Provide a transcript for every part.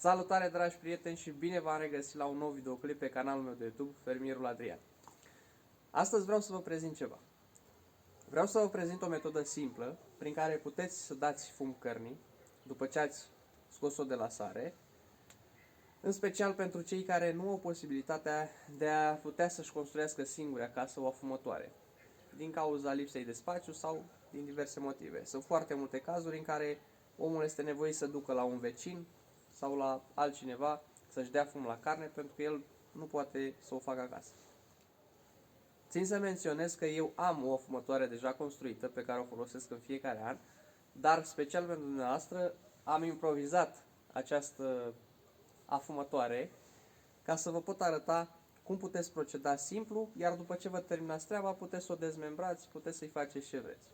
Salutare, dragi prieteni, și bine v-am regăsit la un nou videoclip pe canalul meu de YouTube, Fermierul Adrian. Astăzi vreau să vă prezint ceva. Vreau să vă prezint o metodă simplă prin care puteți să dați fum cărnii după ce ați scos-o de la sare, în special pentru cei care nu au posibilitatea de a putea să-și construiască singuri acasă o afumătoare, din cauza lipsei de spațiu sau din diverse motive. Sunt foarte multe cazuri în care omul este nevoit să ducă la un vecin sau la altcineva să-și dea fum la carne pentru că el nu poate să o facă acasă. Țin să menționez că eu am o afumătoare deja construită pe care o folosesc în fiecare an, dar special pentru dumneavoastră am improvizat această afumătoare ca să vă pot arăta cum puteți proceda simplu, iar după ce vă terminați treaba puteți să o dezmembrați, puteți să-i faceți ce vreți.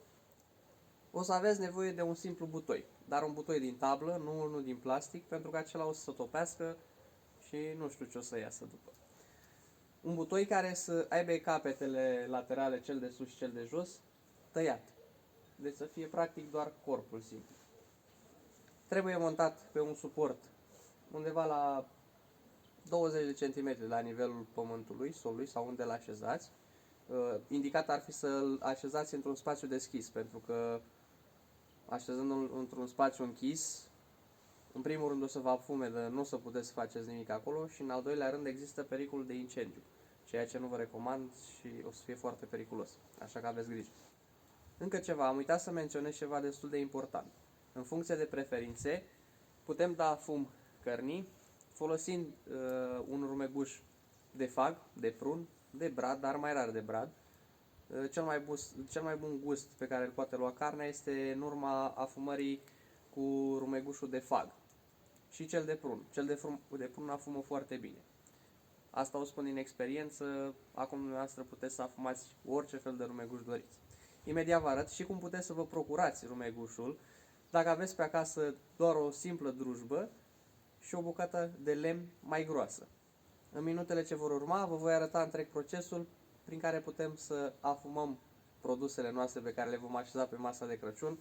O să aveți nevoie de un simplu butoi, dar un butoi din tablă, nu unul din plastic, pentru că acela o să se topească și nu știu ce o să iasă după. Un butoi care să aibă capetele laterale, cel de sus și cel de jos, tăiat. Deci să fie practic doar corpul simplu. Trebuie montat pe un suport undeva la 20 de cm la nivelul pământului, solului sau unde îl așezați. Indicat ar fi să-l așezați într-un spațiu deschis, pentru că așezându-l într-un spațiu închis, în primul rând o să vă afume de nu o să puteți să faceți nimic acolo și în al doilea rând există pericolul de incendiu, ceea ce nu vă recomand și o să fie foarte periculos, așa că aveți grijă. Încă ceva, am uitat să menționez ceva destul de important. În funcție de preferințe, putem da fum cărnii folosind un rumeguș de fag, de prun, de brad, dar mai rar de brad. Cel mai bun gust pe care îl poate lua carnea este în urma afumării cu rumegușul de fag și cel de prun. Cel de prun afumă foarte bine. Asta o spun din experiență, acum dumneavoastră puteți să afumați orice fel de rumeguș doriți. Imediat vă arăt și cum puteți să vă procurați rumegușul dacă aveți pe acasă doar o simplă drujbă și o bucată de lemn mai groasă. În minutele ce vor urma vă voi arăta întreg procesul prin care putem să afumăm produsele noastre pe care le vom așeza pe masa de Crăciun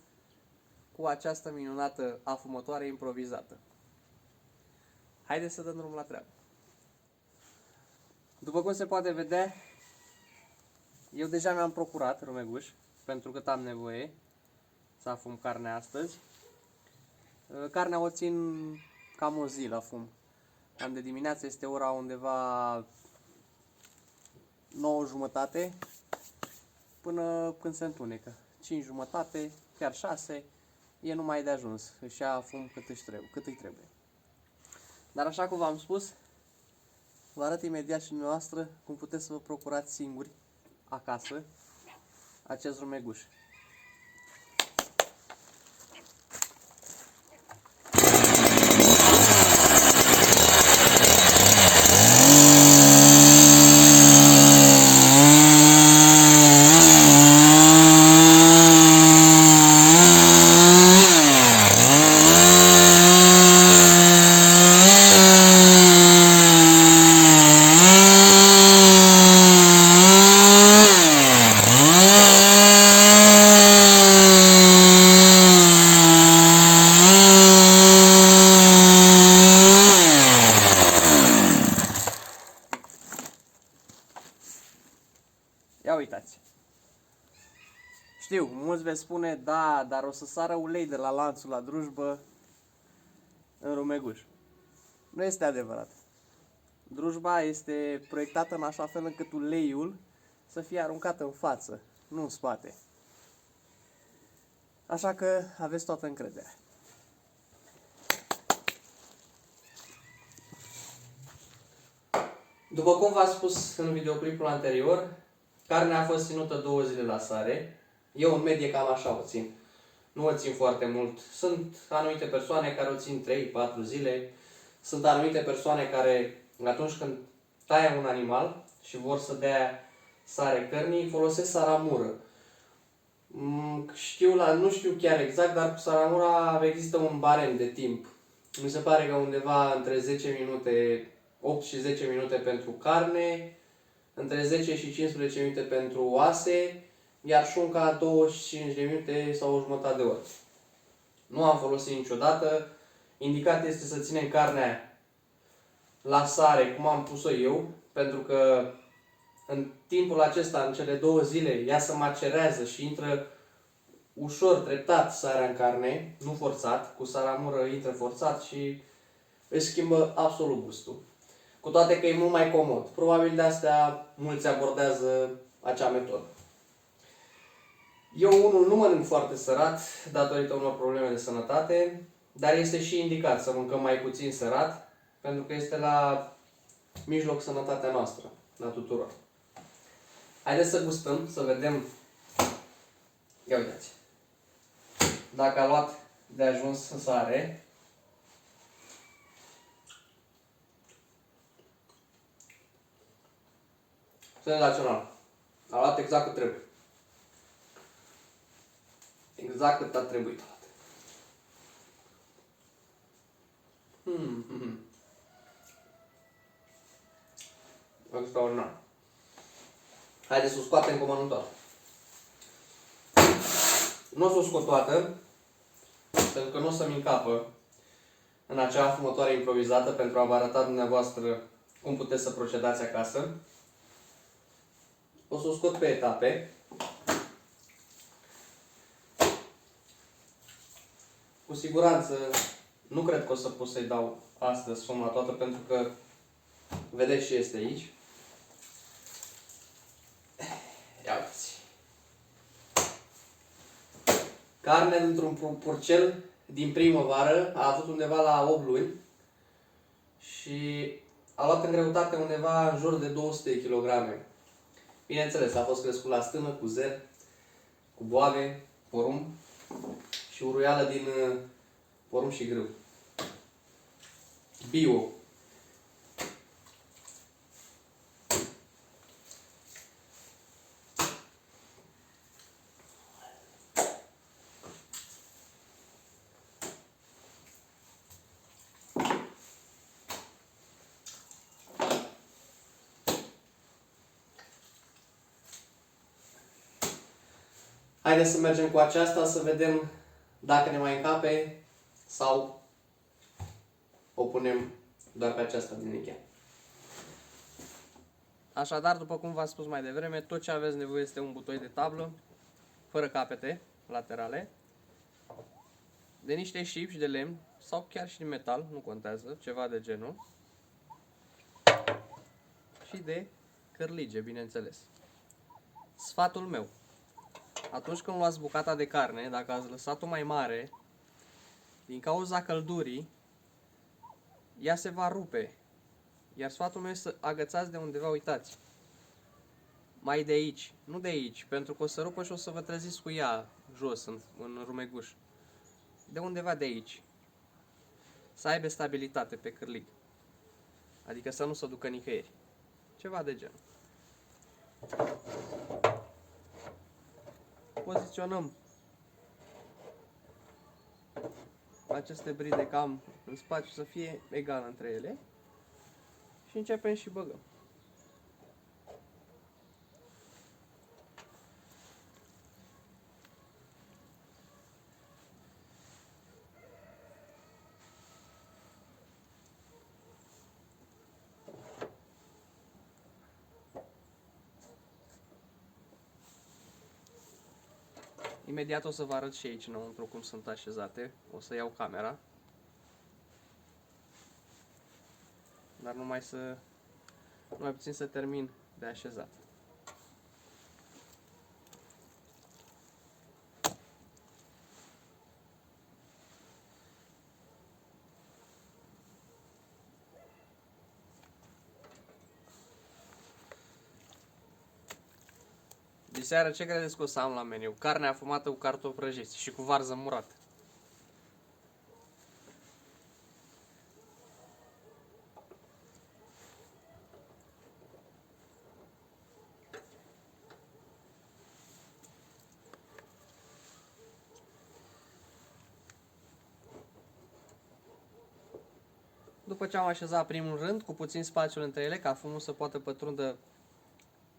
cu această minunată afumătoare improvizată. Haideți să dăm drum la treabă. După cum se poate vedea, eu deja mi-am procurat rumeguș pentru că am nevoie să afum carnea astăzi. Carnea o țin cam o zi la fum. Cam de dimineață este ora undeva 9:30 până când se întunecă. 5:30, chiar 6, e numai de ajuns. Își ia fum cât îi trebuie. Dar așa cum v-am spus, vă arăt imediat și dumneavoastră cum puteți să vă procurați singuri acasă acest rumeguș. Ia uitați. Știu, mulți veți spune, da, dar o să sară ulei de la lanțul la drujbă în rumeguș. Nu este adevărat. Drujba este proiectată în așa fel încât uleiul să fie aruncat în față, nu în spate. Așa că aveți toată încrederea. După cum v-am spus în videoclipul anterior, carnea a fost ținută 2 zile la sare. Eu în medie cam așa o țin. Nu o țin foarte mult. Sunt anumite persoane care o țin 3-4 zile. Sunt anumite persoane care atunci când taie un animal și vor să dea sare cărnii, folosesc saramură. Nu știu chiar exact, dar cu saramura există un barem de timp. Mi se pare că undeva între 10 minute, 8 și 10 minute pentru carne, între 10 și 15 minute pentru oase, iar șunca 25 de minute sau o jumătate de oră. Nu am folosit niciodată Indicat este să ținem carnea la sare, cum am pus-o eu, pentru că în timpul acesta, în cele 2 zile, ea se macerează și intră ușor, treptat sarea în carne, nu forțat. Cu saramură intră forțat și își schimbă absolut gustul. Cu toate că e mult mai comod. Probabil de astea mulți abordează acea metodă. Eu unul nu mănânc foarte sărat, datorită unor probleme de sănătate, dar este și indicat să mâncăm mai puțin sărat, pentru că este la mijloc sănătatea noastră, la tuturor. Haideți să gustăm, să vedem. Ia uitați. Dacă a luat de ajuns sare. Senzațional. A luat exact cât trebuie. Exact cât a trebuit. Extraordinar. Haideți să o scoatem cu mănântor. Nu o să o scot toată, pentru că nu o să-mi încapă în acea fumătoare improvizată pentru a vă arăta dumneavoastră cum puteți să procedați acasă. O să o scot pe etape. Cu siguranță nu cred că o să pot să-i dau astăzi fum la toată, pentru că vedeți ce este aici. Ia uitați. Carne dintr-un purcel din primăvară, a avut undeva la 8 luni și a luat în greutate undeva în jur de 200 kg. Bineînțeles, a fost crescut la stână, cu zer, cu boave, porumb și uruială din porumb și grâu. Bio. Haideți să mergem cu aceasta să vedem dacă ne mai încape sau o punem doar pe aceasta din Ikea. Așadar, după cum v-am spus mai devreme, tot ce aveți nevoie este un butoi de tablă, fără capete laterale, de niște șipci de lemn sau chiar și de metal, nu contează, ceva de genul, și de cârlige, bineînțeles. Sfatul meu: atunci când luați bucata de carne, dacă ați lăsat-o mai mare, din cauza căldurii, ea se va rupe. Iar sfatul meu este să agățați de undeva, uitați, mai de aici, nu de aici, pentru că o să rupă și o să vă treziți cu ea jos, în rumeguș. De undeva de aici. Să aibă stabilitate pe cârlig. Adică să nu se ducă nicăieri. Ceva de genul. Poziționăm aceste bride cam în spațiu, să fie egal între ele. Și începem și băgăm. Imediat o să vă arăt și aici înăuntru cum sunt așezate. O să iau camera. Dar numai puțin să termin de așezat. Diseară ce credeți că o să am la meniu? Carne afumată cu cartofi prăjiți și cu varză murată. După ce am așezat primul rând, cu puțin spațiu între ele, ca fumul să poată pătrundă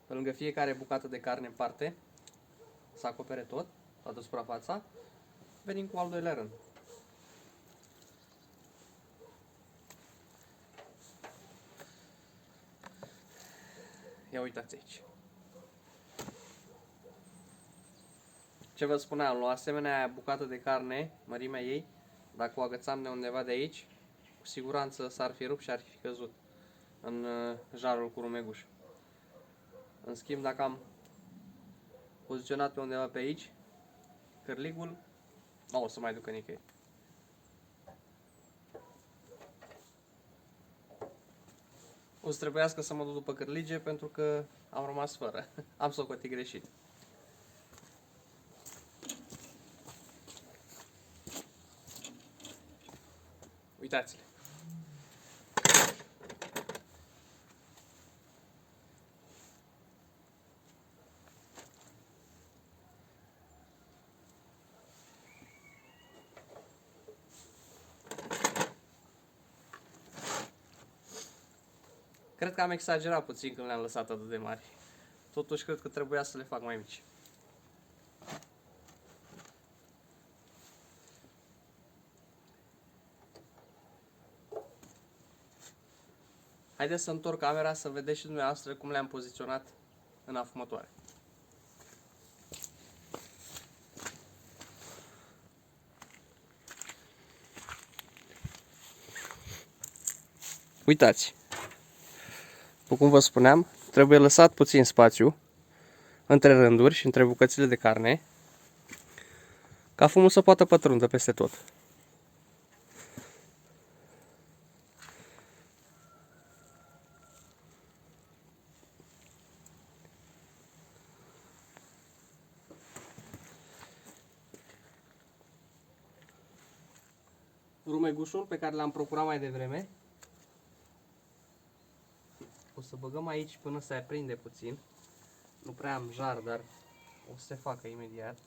pe lângă fiecare bucată de carne în parte, să acopere toată suprafața, venim cu al doilea rând. Ia uitați aici. Ce vă spuneam, la asemenea bucată de carne, mărimea ei, dacă o agățam de undeva de aici, cu siguranță s-ar fi rupt și ar fi căzut în jarul cu rumeguș. În schimb, dacă am poziționat pe undeva pe aici, cărligul nu o să mai ducă nicăieri. O să trebuiască să mă duc după cărlige pentru că am rămas fără. Am socotit greșit. Uitați-le. Cred că am exagerat puțin când le-am lăsat atât de mari. Totuși cred că trebuia să le fac mai mici. Haideți să întorc camera să vedeți și dumneavoastră cum le-am poziționat în afumătoare. Uitați! După cum vă spuneam, trebuie lăsat puțin spațiu între rânduri și între bucățile de carne ca fumul să poată pătrunde peste tot. Rumegușul pe care l-am procurat mai devreme o să băgăm aici până se aprinde puțin. Nu prea am jar, dar o să se facă imediat.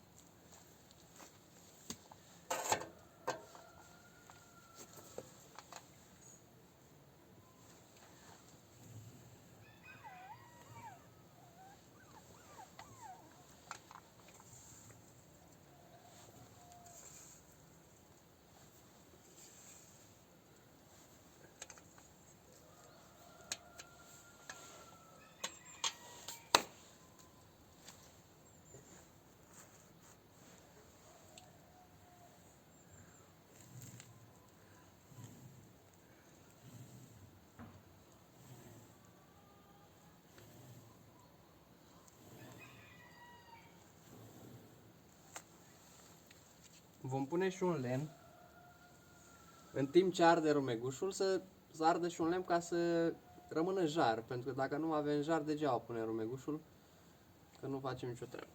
Vom pune și un lemn în timp ce arde rumegușul să ardă și un lemn ca să rămână jar, pentru că dacă nu avem jar degeaba punem rumegușul, că nu facem nicio treabă.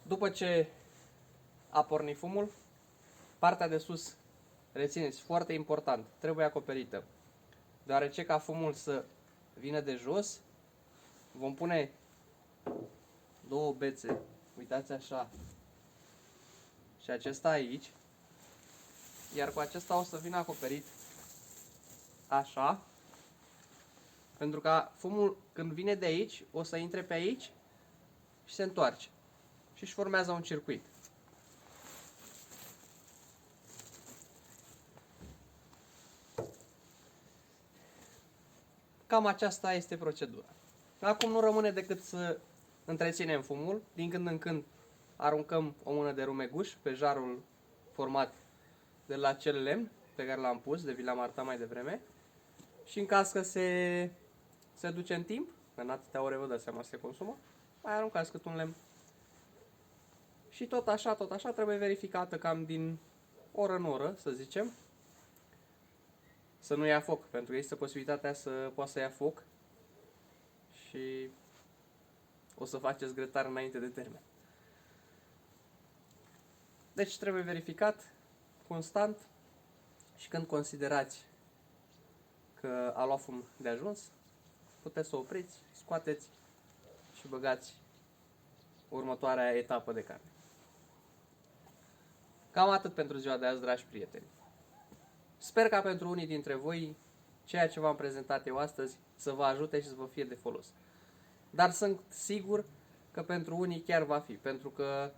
După ce a pornit fumul, partea de sus, rețineți, foarte important, trebuie acoperită, deoarece ca fumul să vină de jos, vom pune două bețe, uitați așa, și acesta aici, iar cu acesta o să vină acoperit așa, pentru că fumul când vine de aici o să intre pe aici și se întoarce și își formează un circuit. Cam aceasta este procedura. Acum nu rămâne decât să întreținem fumul, din când în când aruncăm o mână de rumeguș pe jarul format de la acel lemn pe care l-am pus, de vi l-am arătat mai devreme, și în caz că se duce în timp, că în atâtea ore vă dați seama se consumă, mai aruncați cât un lemn. Și tot așa, trebuie verificată cam din oră în oră, să zicem, să nu ia foc, pentru că există posibilitatea să poată să ia foc și o să faceți grătar înainte de termen. Deci trebuie verificat constant și când considerați că a luat fum de ajuns, puteți să opriți, scoateți și băgați următoarea etapă de carne. Cam atât pentru ziua de azi, dragi prieteni. Sper ca pentru unii dintre voi ceea ce v-am prezentat eu astăzi să vă ajute și să vă fie de folos. Dar sunt sigur că pentru unii chiar va fi, pentru că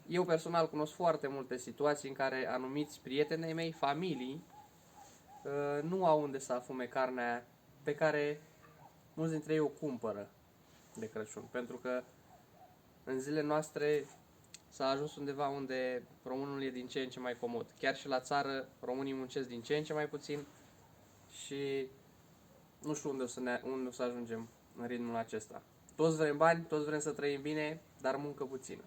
eu personal cunosc foarte multe situații în care anumiți prietenii mei, familii, nu au unde să afume carnea aia pe care mulți dintre ei o cumpără de Crăciun. Pentru că în zilele noastre s-a ajuns undeva unde românul e din ce în ce mai comod. Chiar și la țară românii muncesc din ce în ce mai puțin și nu știu unde o să ajungem în ritmul acesta. Toți vrem bani, toți vrem să trăim bine, dar muncă puțină.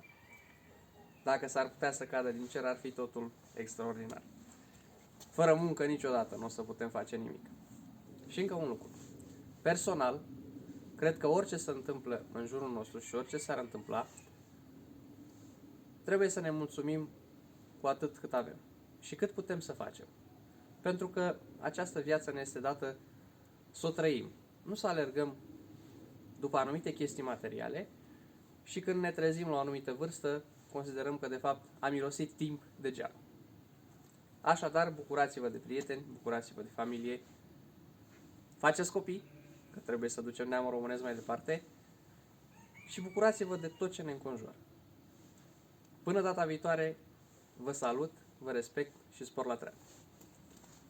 Dacă s-ar putea să cadă din cer, ar fi totul extraordinar. Fără muncă niciodată nu o să putem face nimic. Și încă un lucru. Personal, cred că orice se întâmplă în jurul nostru și orice s-ar întâmpla, trebuie să ne mulțumim cu atât cât avem și cât putem să facem. Pentru că această viață ne este dată să o trăim, nu să alergăm după anumite chestii materiale și când ne trezim la o anumită vârstă, considerăm că de fapt am irosit timp degeaba. Așadar, bucurați-vă de prieteni, bucurați-vă de familie, faceți copii, că trebuie să ducem neamul românesc mai departe, și bucurați-vă de tot ce ne înconjoară. Până data viitoare, vă salut, vă respect și spor la treabă.